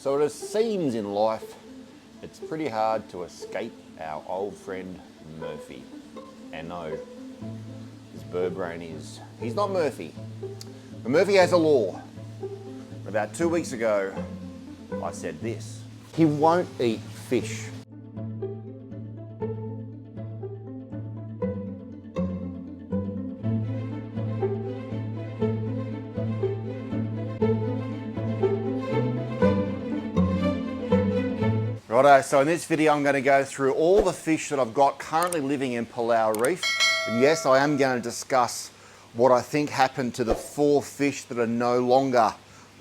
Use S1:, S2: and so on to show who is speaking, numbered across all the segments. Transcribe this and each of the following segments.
S1: So it seems in life, it's pretty hard to escape our old friend Murphy. And no, his bird brain he's not Murphy. But Murphy has a law. About 2 weeks ago, I said this: he won't eat fish. Righto, so in this video I'm going to go through all the fish that I've got currently living in Palau Reef. And yes, I am going to discuss what I think happened to the 4 fish that are no longer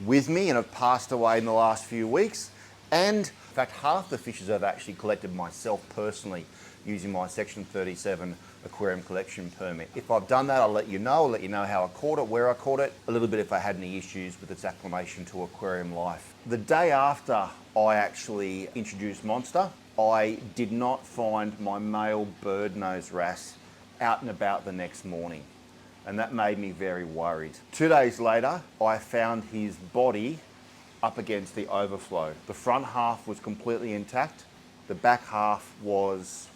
S1: with me and have passed away in the last few weeks. And in fact, half the fishes I've actually collected myself personally using my Section 37 aquarium collection permit. If I've done that, I'll let you know. I'll let you know how I caught it, where I caught it, a little bit if I had any issues with its acclimation to aquarium life. The day after I actually introduced Monster, I did not find my male bird nose wrasse out and about the next morning. And that made me very worried. 2 days later, I found his body up against the overflow. The front half was completely intact. The back half was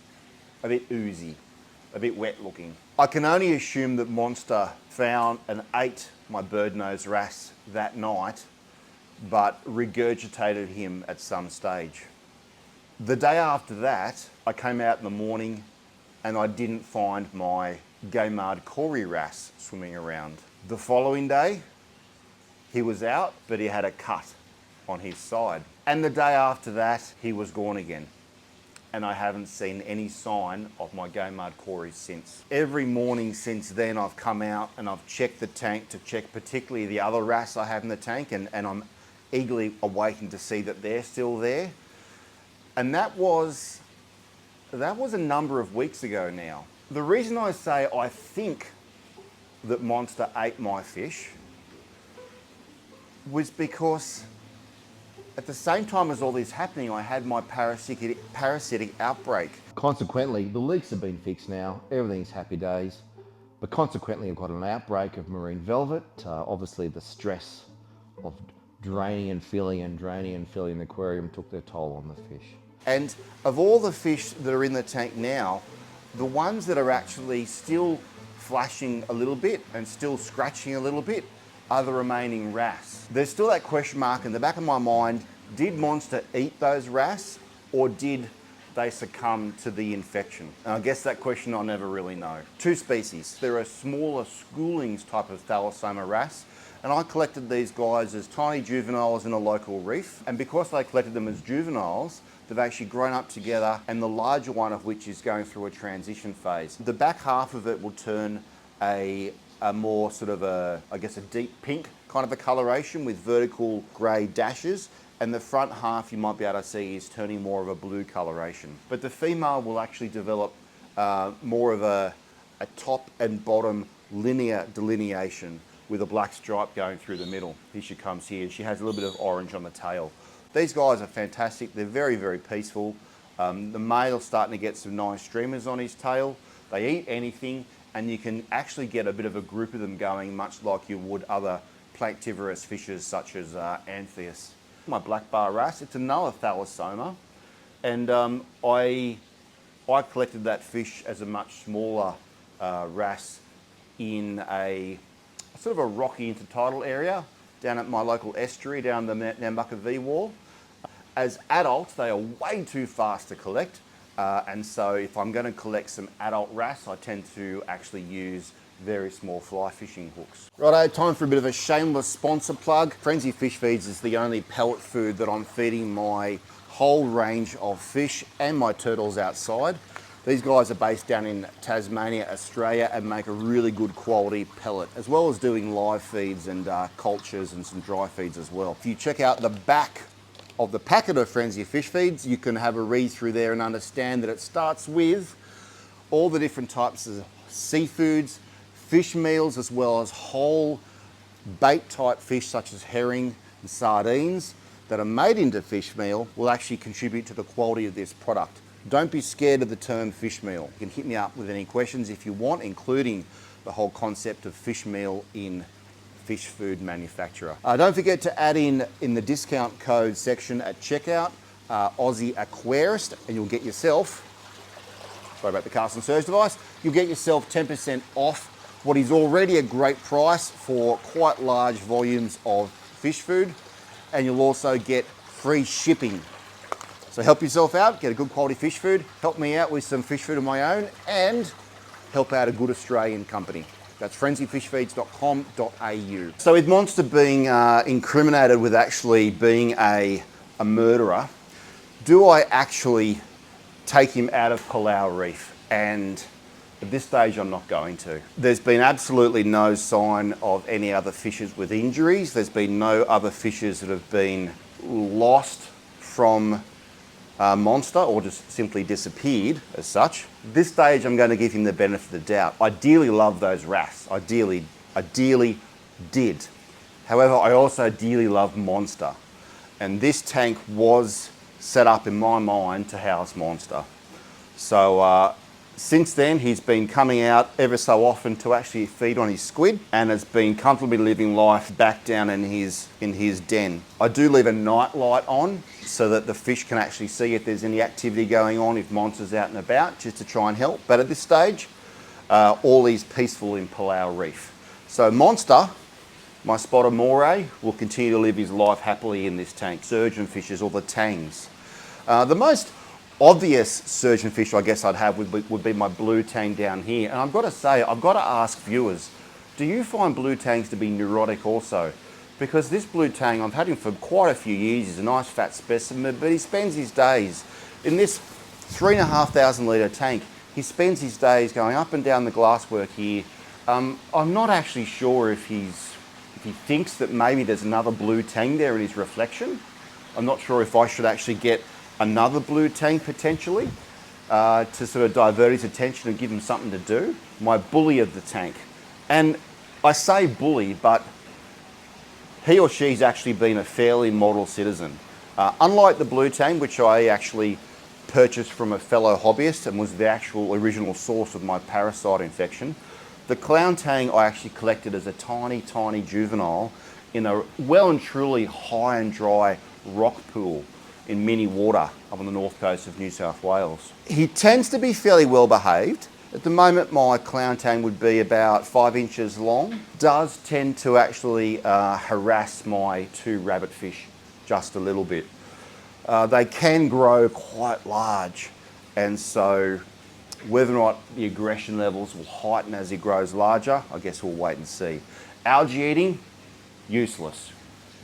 S1: a bit oozy, a bit wet looking. I can only assume that Monster found and ate my bird nose wrasse that night, but regurgitated him at some stage. The day after that, I came out in the morning and I didn't find my Gaymard Cory wrasse swimming around. The following day, he was out, but he had a cut on his side. And the day after that, he was gone again. And I haven't seen any sign of my Gaymard Cory since. Every morning since then, I've come out and I've checked the tank to check particularly the other wrasse I have in the tank, and I'm eagerly awaiting to see that they're still there. And that was a number of weeks ago now. The reason I say I think that Monster ate my fish was because at the same time as all this happening, I had my parasitic outbreak. Consequently, the leaks have been fixed now, everything's happy days, but consequently I've got an outbreak of marine velvet. Obviously the stress of draining and filling the aquarium took their toll on the fish. And of all the fish that are in the tank now, the ones that are actually still flashing a little bit and still scratching a little bit are the remaining wrasse. There's still that question mark in the back of my mind: did Monster eat those wrasse, or did they succumb to the infection? And I guess that question I'll never really know. 2 species. There are smaller schoolings type of thalassoma wrasse, and I collected these guys as tiny juveniles in a local reef. And because I collected them as juveniles, they've actually grown up together, and the larger one of which is going through a transition phase. The back half of it will turn a more sort of I guess a deep pink kind of a coloration with vertical grey dashes, and the front half you might be able to see is turning more of a blue coloration. But the female will actually develop more of a top and bottom linear delineation with a black stripe going through the middle. Here she comes here. She has a little bit of orange on the tail. These guys are fantastic. They're very, very peaceful. The male's starting to get some nice streamers on his tail. They eat anything, and you can actually get a bit of a group of them going, much like you would other planktivorous fishes such as Anthias. My black bar wrasse, it's another thalassoma, and I collected that fish as a much smaller wrasse in a sort of a rocky intertidal area down at my local estuary down the Nambucca V wall. As adults, they are way too fast to collect, and so if I'm going to collect some adult wrasse, I tend to actually use very small fly fishing hooks. Righto, time for a bit of a shameless sponsor plug. Frenzy Fish Feeds is the only pellet food that I'm feeding my whole range of fish and my turtles outside. These guys are based down in Tasmania, Australia, and make a really good quality pellet, as well as doing live feeds and cultures and some dry feeds as well. If you check out the back of the packet of Frenzy Fish Feeds, you can have a read through there and understand that it starts with all the different types of seafoods, fish meals, as well as whole bait type fish such as herring and sardines that are made into fish meal will actually contribute to the quality of this product. Don't be scared of the term fish meal. You can hit me up with any questions if you want, including the whole concept of fish meal in fish food manufacturer. Don't forget to add in the discount code section at checkout, Aussie Aquarist, and you'll get yourself, sorry about the cast and surge device, you'll get yourself 10% off what is already a great price for quite large volumes of fish food, and you'll also get free shipping. So help yourself out, get a good quality fish food, help me out with some fish food of my own, and help out a good Australian company. That's frenzyfishfeeds.com.au. So with Monster being incriminated with actually being a murderer, do I actually take him out of Palau Reef? And at this stage, I'm not going to. There's been absolutely no sign of any other fishes with injuries. There's been no other fishes that have been lost from Monster or just simply disappeared as such. At this stage, I'm going to give him the benefit of the doubt. I dearly love those wrasse. I dearly did. However, I also dearly love Monster. And this tank was set up in my mind to house Monster. So since then, he's been coming out ever so often to actually feed on his squid and has been comfortably living life back down in his den. I do leave a night light on so that the fish can actually see if there's any activity going on, if Monster's out and about, just to try and help. But at this stage, all is peaceful in Palau Reef. So Monster, my spotted moray, will continue to live his life happily in this tank. Surgeon fishes, or the tangs. The most obvious surgeon fish I guess I'd have would be my blue tang down here. And I've got to say, I've got to ask viewers, do you find blue tangs to be neurotic also? Because this blue tang, I've had him for quite a few years. He's a nice fat specimen, but he spends his days in this 3,500 litre tank. He spends his days going up and down the glasswork here. I'm not actually sure if he thinks that maybe there's another blue tang there in his reflection. I'm not sure if I should actually get another blue tang potentially to sort of divert his attention and give him something to do. My bully of the tank. And I say bully, but he or she's actually been a fairly model citizen. Unlike the blue tang, which I actually purchased from a fellow hobbyist and was the actual original source of my parasite infection, the clown tang I actually collected as a tiny, tiny juvenile in a well and truly high and dry rock pool in Mini Water up on the north coast of New South Wales. He tends to be fairly well behaved. At the moment, my clown tang would be about 5 inches long. Does tend to actually harass my two rabbit fish just a little bit. They can grow quite large, and so whether or not the aggression levels will heighten as he grows larger, I guess we'll wait and see. Algae eating, useless.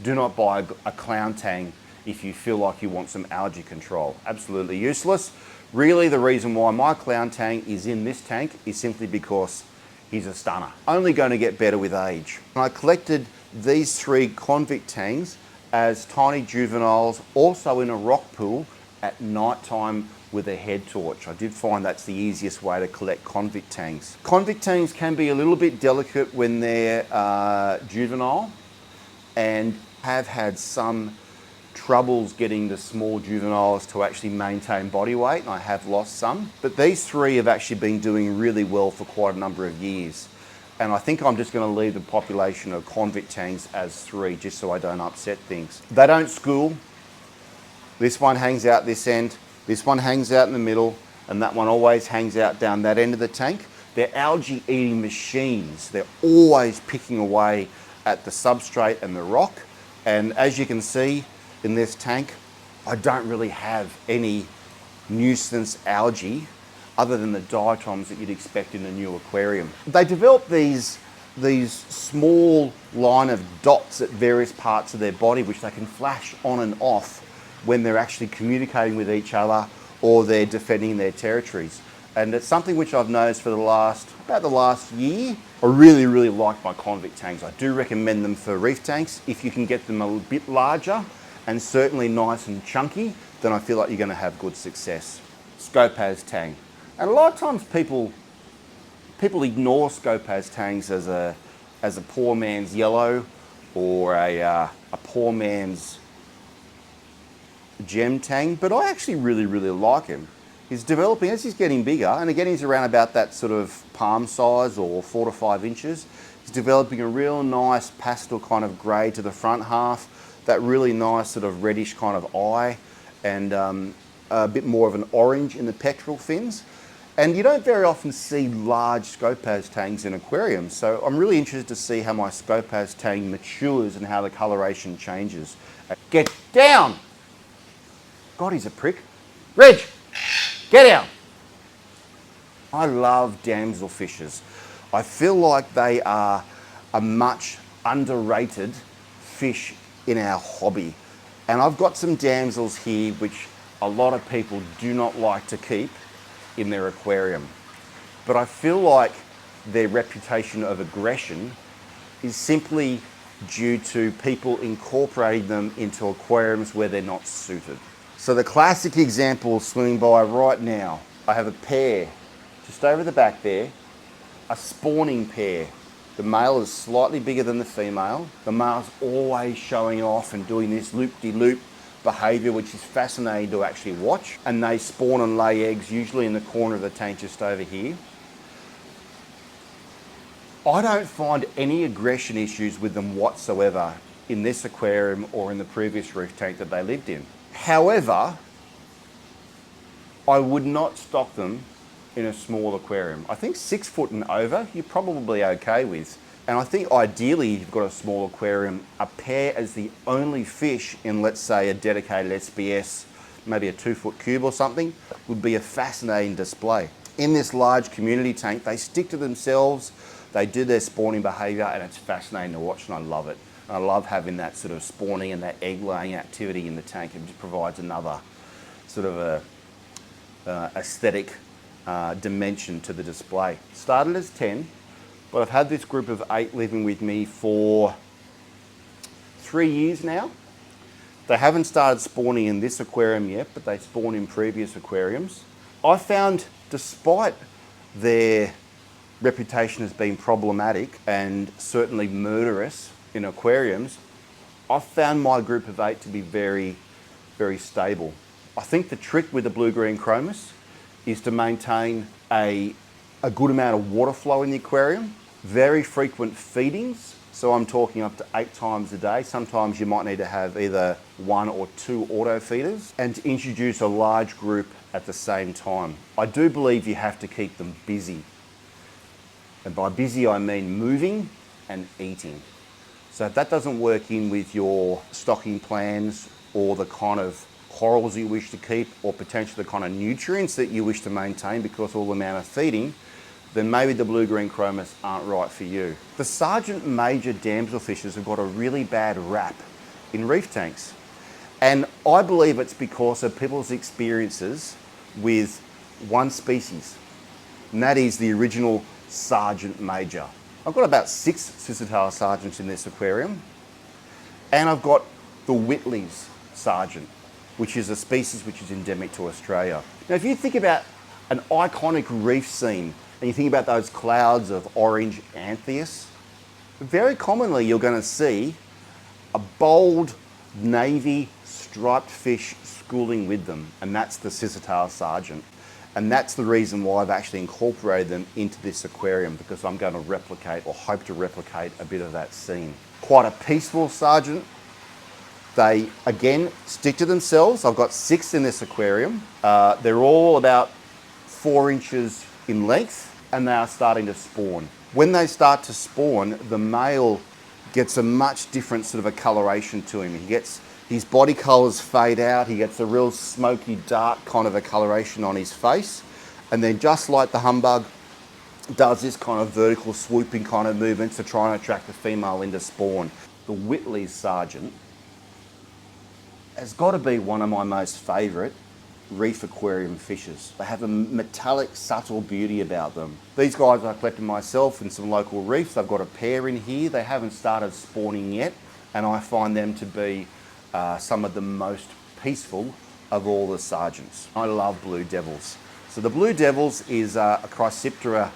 S1: Do not buy a clown tang if you feel like you want some algae control. Absolutely useless. Really, the reason why my clown tang is in this tank is simply because he's a stunner. Only going to get better with age. I collected these 3 convict tangs as tiny juveniles, also in a rock pool at night time with a head torch. I did find that's the easiest way to collect convict tangs. Convict tangs can be a little bit delicate when they're juvenile, and have had some troubles getting the small juveniles to actually maintain body weight, and I have lost some. But these 3 have actually been doing really well for quite a number of years. And I think I'm just going to leave the population of convict tangs as 3, just so I don't upset things. They don't school. This one hangs out this end, this one hangs out in the middle, and that one always hangs out down that end of the tank. They're algae eating machines. They're always picking away at the substrate and the rock. And as you can see in this tank, I don't really have any nuisance algae other than the diatoms that you'd expect in a new aquarium. They develop these small line of dots at various parts of their body which they can flash on and off when they're actually communicating with each other or they're defending their territories. And it's something which I've noticed for about the last year. I really, really like my convict tanks. I do recommend them for reef tanks. If you can get them a bit larger and certainly nice and chunky, then I feel like you're going to have good success. Scopaz tang. And a lot of times people ignore Scopaz tangs as a poor man's yellow or a poor man's gem tang, but I actually really, really like him. He's developing as he's getting bigger, and again he's around about that sort of palm size or 4 to 5 inches. He's He's developing a real nice pastel kind of grey to the front half, that really nice sort of reddish kind of eye, and a bit more of an orange in the pectoral fins. And you don't very often see large Scopaz tangs in aquariums, so I'm really interested to see how my Scopaz tang matures and how the coloration changes. Get down! God, he's a prick. Reg, get down! I love damselfishes. I feel like they are a much underrated fish in our hobby. And I've got some damsels here which a lot of people do not like to keep in their aquarium. But I feel like their reputation of aggression is simply due to people incorporating them into aquariums where they're not suited. So the classic example swimming by right now, I have a pair just over the back there, a spawning pair. The male is slightly bigger than the female. The male's always showing off and doing this loop-de-loop behaviour, which is fascinating to actually watch. And they spawn and lay eggs, usually in the corner of the tank just over here. I don't find any aggression issues with them whatsoever in this aquarium or in the previous reef tank that they lived in. However, I would not stock them in a small aquarium. I think 6 foot and over, you're probably okay with. And I think ideally, if you've got a small aquarium, a pair as the only fish in, let's say, a dedicated SBS, maybe a 2 foot cube or something, would be a fascinating display. In this large community tank, they stick to themselves, they do their spawning behaviour, and it's fascinating to watch, and I love it. And I love having that sort of spawning and that egg laying activity in the tank. It just provides another sort of a aesthetic dimension to the display. Started as 10, but I've had this group of 8 living with me for 3 years now. They haven't started spawning in this aquarium yet, but they spawn in previous aquariums. I found, despite their reputation as being problematic and certainly murderous in aquariums, I've found my group of 8 to be very, very stable. I think the trick with the blue-green chromis is to maintain a good amount of water flow in the aquarium, very frequent feedings, so I'm talking up to 8 times a day. Sometimes you might need to have either 1 or 2 auto feeders, and to introduce a large group at the same time. I do believe you have to keep them busy. And by busy, I mean moving and eating. So if that doesn't work in with your stocking plans or the kind of corals you wish to keep, or potentially the kind of nutrients that you wish to maintain because of all the amount of feeding, then maybe the blue-green chromis aren't right for you. The Sergeant Major damselfishes have got a really bad rap in reef tanks. And I believe it's because of people's experiences with one species, and that is the original Sergeant Major. I've got about 6 scissor-tail sergeants in this aquarium, and I've got the Whitley's Sergeant, which is a species which is endemic to Australia. Now, if you think about an iconic reef scene, and you think about those clouds of orange anthias, very commonly you're going to see a bold navy striped fish schooling with them, and that's the scissor-tail sergeant. And that's the reason why I've actually incorporated them into this aquarium, because I'm going to replicate, or hope to replicate, a bit of that scene. Quite a peaceful sergeant. They, again, stick to themselves. I've got 6 in this aquarium. They're all about 4 inches in length, and they are starting to spawn. When they start to spawn, the male gets a much different sort of a coloration to him. His body colours fade out, he gets a real smoky, dark kind of a coloration on his face. And then, just like the humbug, does this kind of vertical swooping kind of movement to try and attract the female into spawn. The Whitley's Sergeant has got to be one of my most favourite reef aquarium fishes. They have a metallic, subtle beauty about them. These guys I collected myself in some local reefs. I've got a pair in here. They haven't started spawning yet, and I find them to be some of the most peaceful of all the sergeants. I love blue devils. So the blue devils is a Chrysiptera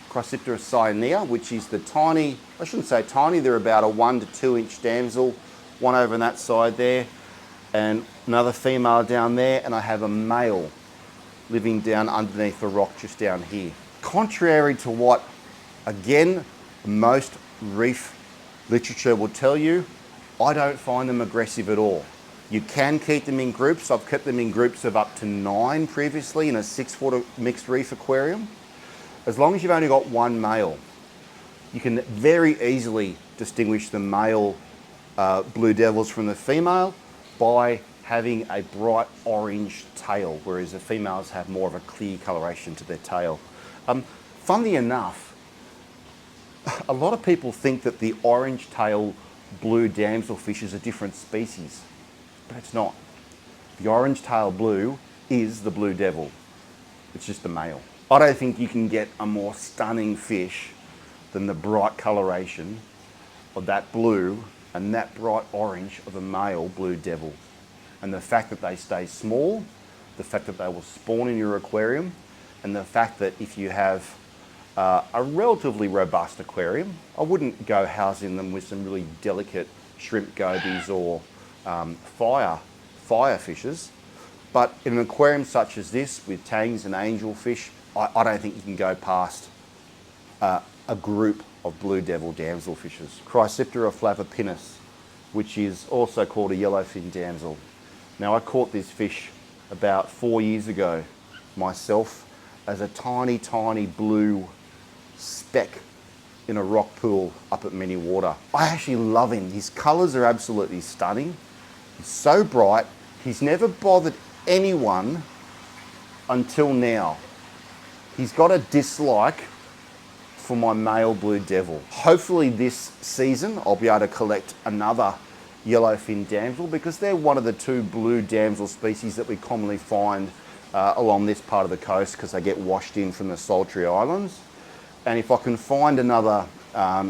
S1: cyanea, which is the tiny, I shouldn't say tiny, they're about a 1 to 2 inch damsel, one over on that side there, and another female down there, and I have a male living down underneath the rock just down here. Contrary to what, again, Most reef literature will tell you, I don't find them aggressive at all. You can keep them in groups. I've kept them in groups of up to 9 previously in a 6-foot mixed reef aquarium. As long as you've only got one male, you can very easily distinguish the male blue devils from the female by having a bright orange tail, whereas the females have more of a clear coloration to their tail. Funnily enough, a lot of people think that the orange tail blue damselfish is a different species, but it's not. The orange tail blue is the blue devil. It's just the male. I don't think you can get a more stunning fish than the bright coloration of that blue and that bright orange of a male blue devil. And the fact that they stay small, the fact that they will spawn in your aquarium, and the fact that if you have a relatively robust aquarium, I wouldn't go housing them with some really delicate shrimp gobies or fire fishes. But in an aquarium such as this, with tangs and angelfish, I don't think you can go past a group of blue devil damselfishes. Chrysiptera flavipinus, which is also called a yellowfin damsel. Now, I caught this fish about 4 years ago myself as a tiny, tiny blue speck in a rock pool up at Many Water. I actually love him. His colours are absolutely stunning. He's so bright. He's never bothered anyone until now. He's got a dislike for my male blue devil. Hopefully this season I'll be able to collect another yellowfin damsel, because they're one of the 2 blue damsel species that we commonly find along this part of the coast, because they get washed in from the Sultry Islands. And if I can find another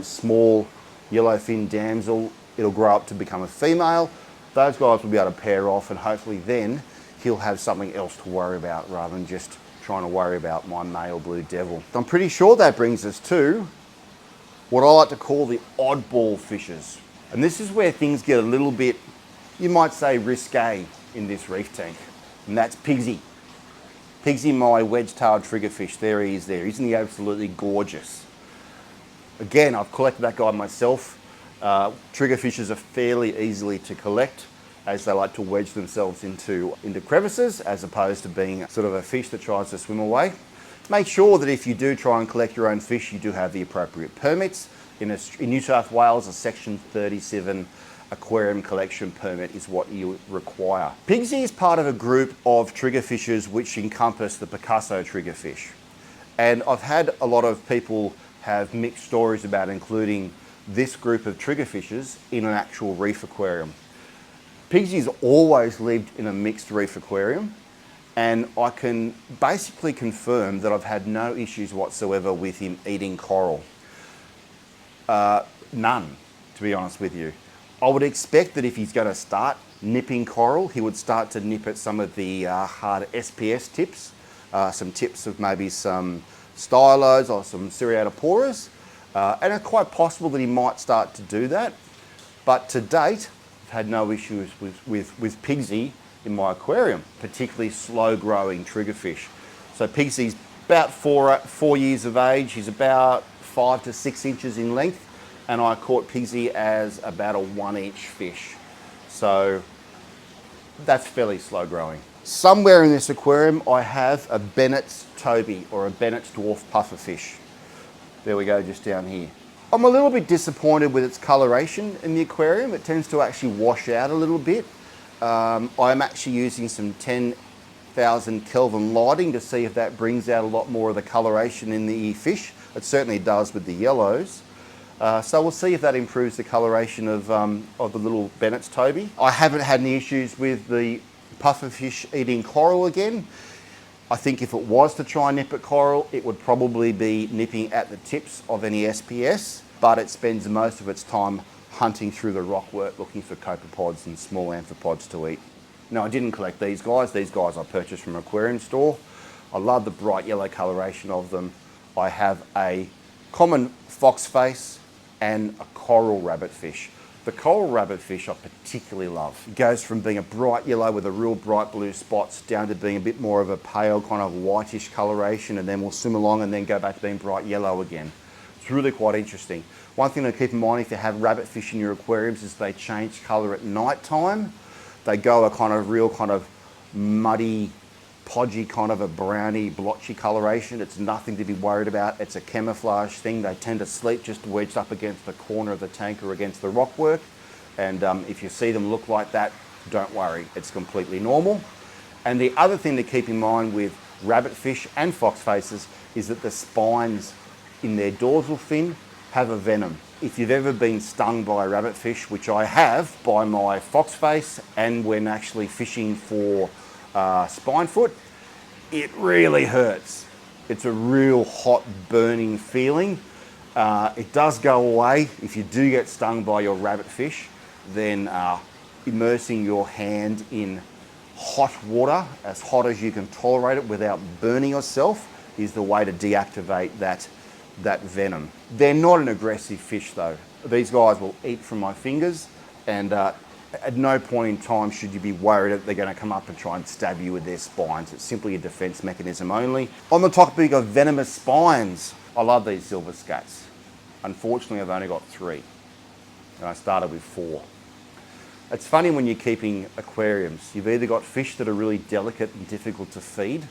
S1: small yellowfin damsel, it'll grow up to become a female. Those guys will be able to pair off, and hopefully then he'll have something else to worry about rather than just trying to worry about my male blue devil. I'm pretty sure that brings us to what I like to call the oddball fishes. And this is where things get a little bit, you might say, risque in this reef tank. And that's Pigsy. Pigsy, my wedge-tailed triggerfish. There he is there. Isn't he absolutely gorgeous? Again, I've collected that guy myself. Triggerfishes are fairly easily to collect, as they like to wedge themselves into crevices, as opposed to being sort of a fish that tries to swim away. Make sure that if you do try and collect your own fish, you do have the appropriate permits. In New South Wales, a Section 37 aquarium collection permit is what you require. Pigsy is part of a group of triggerfishes which encompass the Picasso triggerfish. And I've had a lot of people have mixed stories about including this group of triggerfishes in an actual reef aquarium. Pigsy's always lived in a mixed reef aquarium, and I can basically confirm that I've had no issues whatsoever with him eating coral. None, to be honest with you. I would expect that if he's going to start nipping coral, he would start to nip at some of the hard SPS tips, some tips of maybe some stylos or some Seriatoporas, and it's quite possible that he might start to do that. But to date, I've had no issues with Pigsy in my aquarium, particularly slow-growing triggerfish. So Pigsy's about 4 years of age. He's about 5 to 6 inches in length, and I caught Pigsy as about a 1-inch fish. So that's fairly slow growing. Somewhere in this aquarium I have a Bennett's Toby, or a Bennett's dwarf pufferfish. There we go, just down here. I'm a little bit disappointed with its coloration in the aquarium. It tends to actually wash out a little bit. I'm actually using some 10,000 Kelvin lighting to see if that brings out a lot more of the coloration in the fish. It certainly does with the yellows. So we'll see if that improves the coloration of the little Bennett's Toby. I haven't had any issues with the pufferfish eating coral again. I think if it was to try and nip at coral, it would probably be nipping at the tips of any SPS, but it spends most of its time hunting through the rockwork looking for copepods and small amphipods to eat. Now, I didn't collect these guys. These guys I purchased from an aquarium store. I love the bright yellow coloration of them. I have a common foxface and a coral rabbitfish. The coral rabbitfish I particularly love. It goes from being a bright yellow with a real bright blue spots down to being a bit more of a pale kind of whitish coloration, and then we'll swim along and then go back to being bright yellow again. It's really quite interesting. One thing to keep in mind if you have rabbitfish in your aquariums is they change colour at night time. They go a kind of real kind of muddy, podgy kind of a browny, blotchy coloration. It's nothing to be worried about. It's a camouflage thing. They tend to sleep just wedged up against the corner of the tank or against the rockwork. And if you see them look like that, don't worry, it's completely normal. And the other thing to keep in mind with rabbitfish and foxfaces is that the spines in their dorsal fin have a venom. If you've ever been stung by a rabbitfish, which I have by my foxface and when actually fishing for spinefoot, it really hurts. It's a real hot burning feeling. It does go away if you do get stung by your rabbitfish. Then immersing your hand in hot water, as hot as you can tolerate it without burning yourself, is the way to deactivate that venom. They're not an aggressive fish though. These guys will eat from my fingers, and at no point in time should you be worried that they're going to come up and try and stab you with their spines. It's simply a defense mechanism only. On the topic of venomous spines, I love these silver scats. Unfortunately, I've only got 3, and I started with 4. It's funny when you're keeping aquariums, you've either got fish that are really delicate and difficult to feed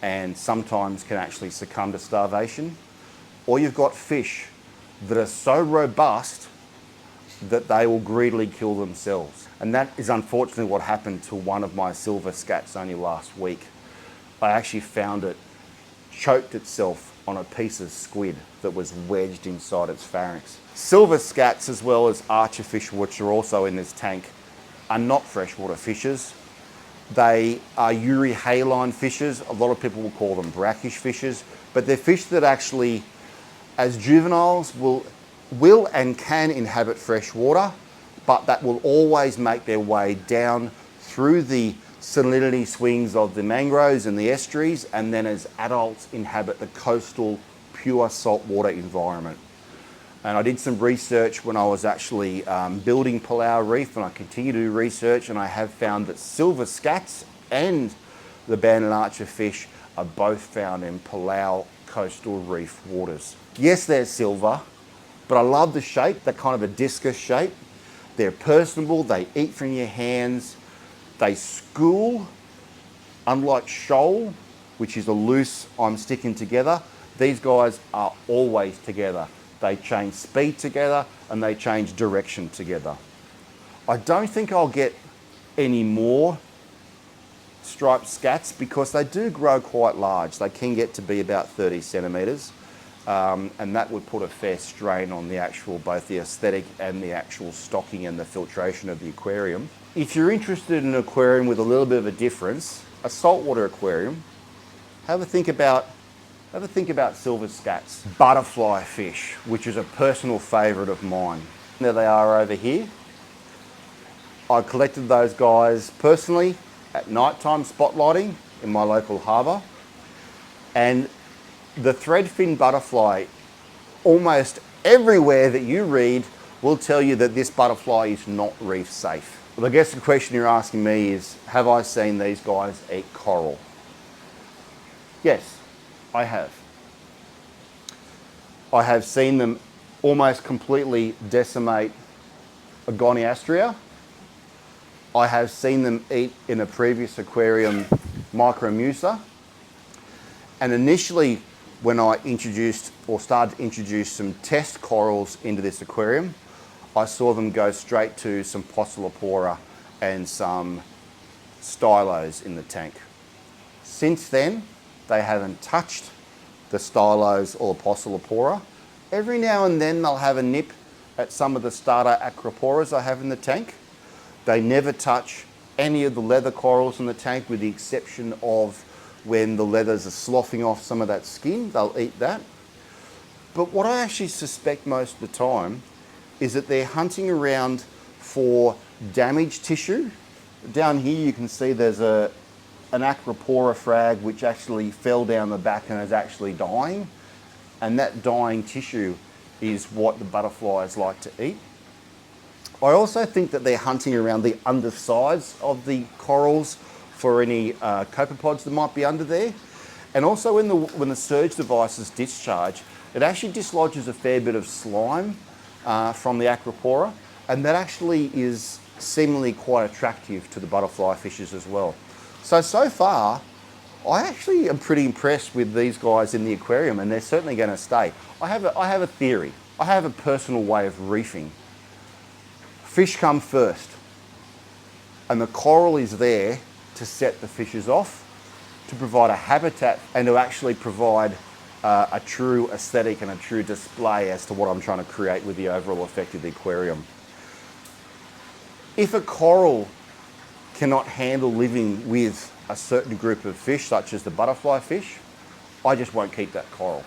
S1: and sometimes can actually succumb to starvation, or you've got fish that are so robust that they will greedily kill themselves. And that is unfortunately what happened to one of my silver scats only last week. I actually found it choked itself on a piece of squid that was wedged inside its pharynx. Silver scats, as well as archerfish, which are also in this tank, are not freshwater fishes. They are euryhaline fishes. A lot of people will call them brackish fishes, but they're fish that actually, as juveniles, will and can inhabit fresh water, but that will always make their way down through the salinity swings of the mangroves and the estuaries, and then as adults inhabit the coastal pure saltwater environment. And I did some research when I was actually building Palau Reef, and I continue to do research, and I have found that silver scats and the banded archerfish are both found in Palau coastal reef waters. Yes, they're silver, but I love the shape, that kind of a discus shape. They're personable, they eat from your hands, they school. Unlike shoal, which is a loose, I'm sticking together, these guys are always together. They change speed together and they change direction together. I don't think I'll get any more striped scats because they do grow quite large. They can get to be about 30 centimetres, and that would put a fair strain on the actual, both the aesthetic and the actual stocking and the filtration of the aquarium. If you're interested in an aquarium with a little bit of a difference, a saltwater aquarium, have a think about silver scats. Butterfly fish, which is a personal favourite of mine. There they are over here. I collected those guys personally at nighttime spotlighting in my local harbour. And the threadfin butterfly, almost everywhere that you read, will tell you that this butterfly is not reef safe. Well, I guess the question you're asking me is, have I seen these guys eat coral? Yes, I have. I have seen them almost completely decimate a goniastria. I have seen them eat in a previous aquarium micromusa. And initially, when I introduced or started to introduce some test corals into this aquarium, I saw them go straight to some Pocillopora and some stylos in the tank. Since then, they haven't touched the stylos or Pocillopora. Every now and then they'll have a nip at some of the starter acroporas I have in the tank. They never touch any of the leather corals in the tank, with the exception of when the leathers are sloughing off some of that skin. They'll eat that. But what I actually suspect most of the time is that they're hunting around for damaged tissue. Down here you can see there's an acropora frag which actually fell down the back and is actually dying, and that dying tissue is what the butterflies like to eat. I also think that they're hunting around the undersides of the corals for any copepods that might be under there. And also when the surge devices discharge, it actually dislodges a fair bit of slime from the aquapora, and that actually is seemingly quite attractive to the butterfly fishes as well. So far, I actually am pretty impressed with these guys in the aquarium, and they're certainly going to stay. I have a theory. I have a personal way of reefing. Fish come first, and the coral is there to set the fishes off, to provide a habitat, and to actually provide a true aesthetic and a true display as to what I'm trying to create with the overall effect of the aquarium. If a coral cannot handle living with a certain group of fish, such as the butterfly fish, I just won't keep that coral.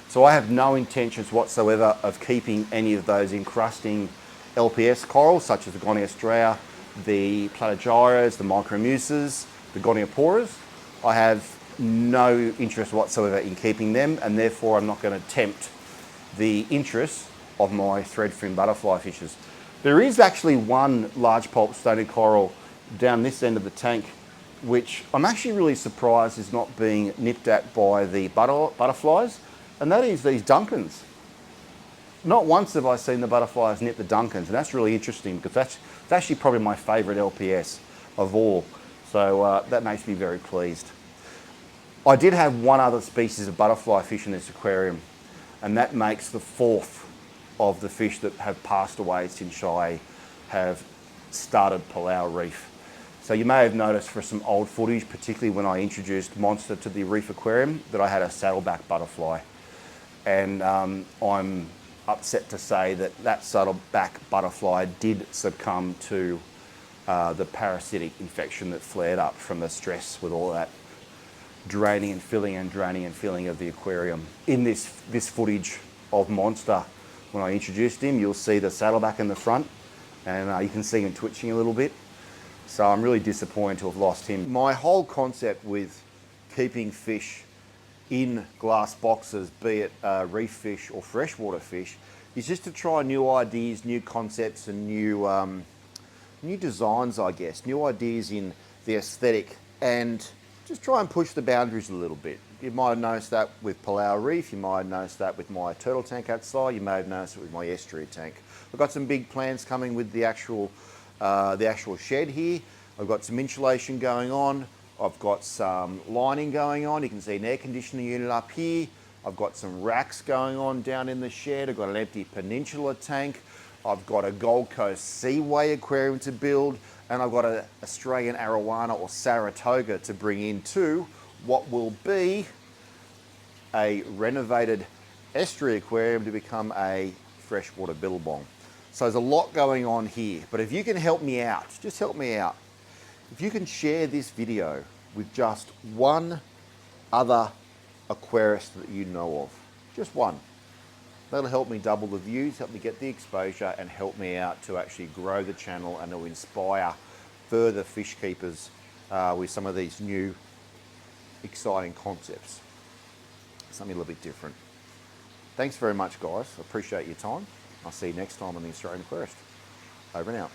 S1: So I have no intentions whatsoever of keeping any of those encrusting LPS corals, such as the Goniostrea, the Platygyros, the Micromuses, the Gonioporas. I have no interest whatsoever in keeping them, and therefore I'm not going to tempt the interest of my threadfin butterfly fishes. There is actually one large pulp stony coral down this end of the tank, which I'm actually really surprised is not being nipped at by the butterflies, and that is these Duncans. Not once have I seen the butterflies nip the Duncans, and that's really interesting because that's actually probably my favourite LPS of all. So that makes me very pleased. I did have one other species of butterfly fish in this aquarium, and that makes the fourth of the fish that have passed away since I have started Palau Reef. So you may have noticed for some old footage, particularly when I introduced Monster to the reef aquarium, that I had a saddleback butterfly. And I'm upset to say that that saddleback butterfly did succumb to the parasitic infection that flared up from the stress with all that draining and filling and draining and filling of the aquarium. In this footage of Monster, when I introduced him, you'll see the saddleback in the front, and you can see him twitching a little bit. So I'm really disappointed to have lost him. My whole concept with keeping fish in glass boxes, be it reef fish or freshwater fish, is just to try new ideas, new concepts, and new designs, I guess. New ideas in the aesthetic, and just try and push the boundaries a little bit. You might have noticed that with Palau Reef, you might have noticed that with my turtle tank outside, you may have noticed it with my estuary tank. I've got some big plans coming with the actual shed here. I've got some insulation going on. I've got some lining going on. You can see an air conditioning unit up here. I've got some racks going on down in the shed. I've got an empty Peninsula tank. I've got a Gold Coast Seaway aquarium to build, and I've got an Australian Arowana or Saratoga to bring into what will be a renovated estuary aquarium to become a freshwater billabong. So there's a lot going on here, but if you can help me out, just help me out. If you can share this video with just one other aquarist that you know of, just one, that'll help me double the views, help me get the exposure, and help me out to actually grow the channel and to inspire further fish keepers with some of these new exciting concepts. Something a little bit different. Thanks very much, guys. I appreciate your time. I'll see you next time on the Australian Aquarist. Over and out.